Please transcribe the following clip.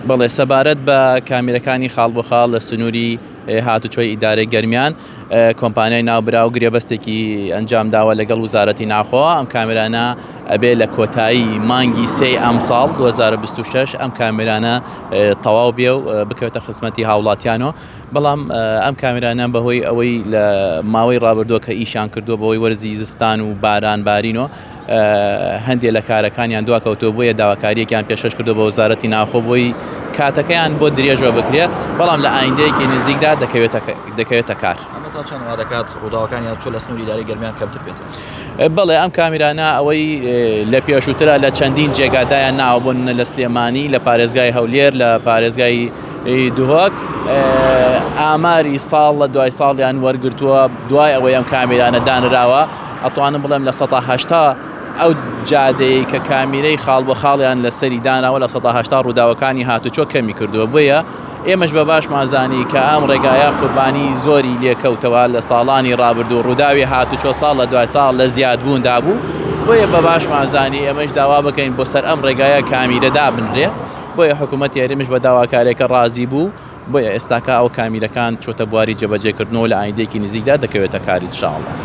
بەڵێ سەبارەت بە کامێرەکانی خاڵبخاڵ لە سنووری هاتوچۆی ئیدارەی گەرمیان کۆمپانیای ناوبرا و گرێبەستێکی ئەنجام داوە لەگەڵ وزارەتی ناوخۆوە. ئەم کامێرانە ئەبێ لە کۆتایی مانگی 3 ئەمساڵ 2026 ئەم کامێرانە تەواو بێ و بکەوێتە خزمەتی هاوڵاتیانەوە. بەڵام ئەم کامێرانە بەهۆی ئەوەی لە ماوەی ڕابردووە کە ئیشان کردووە بەهۆی وەرزی زستان و باران بارینەوە هەندێک لە کارەکانیان دواکەوتەوە، بۆیە داواکاریەکیان پێشەش کردو بە وزارەتی ناوخۆ بۆی کاتەکەیان بۆ درێژەوە بکرێت، بەڵام لە ئایندەیەکی نزیکدا دەکەوێتە کار. ئەمە چەند وا دەکات ڕووداوەکانیان چۆن لە سنووری ئیدارەی گەرمیان کەمتر بێتەوە؟ بەڵێ ئەم کامێرانە ئەوەی لە پێشووترە لە چەندین جێگادایان ناوبوون لە سلێمانی، لە پارێزگای هەولێر، لە پارێزگای دوهۆک ئاماری ساڵ لە دوای ساڵیان وەرگرتووە. دوای ئەوەی ئەم کامێرانە دانراوە ئەتوانم بڵێم لە 180 ئەو جادەیە کە کامیرەی خاڵبخاڵیان لەسەری داناوە لە 180 ڕووداوەکانی هاتوچۆ کەمی کردووە. بۆیە ئێمەش بە باش مازانی کە ئەم ڕێگایە قوربانی زۆری لێکەوتەوە لە ساڵانی ڕابردوو، ڕووداوی هاتوچۆ ساڵ لە دوای ساڵ لە زیادبووندا بوو. بۆیە بە باش مازانی ئێمەش داوا بکەین بۆ سەر ئەم ڕێگایە کامیرەدا بنرێ. بۆیە حکوومەتی هەرێمیش بە داواکارێکە ڕازی بوو. بۆیە ئێستاکە ئەو کامیرەکان چۆتە بواری جێبەجێکردنەوە لە ئایندێکی نزیکدا دەکەوێتە کاری ئینشاءالله.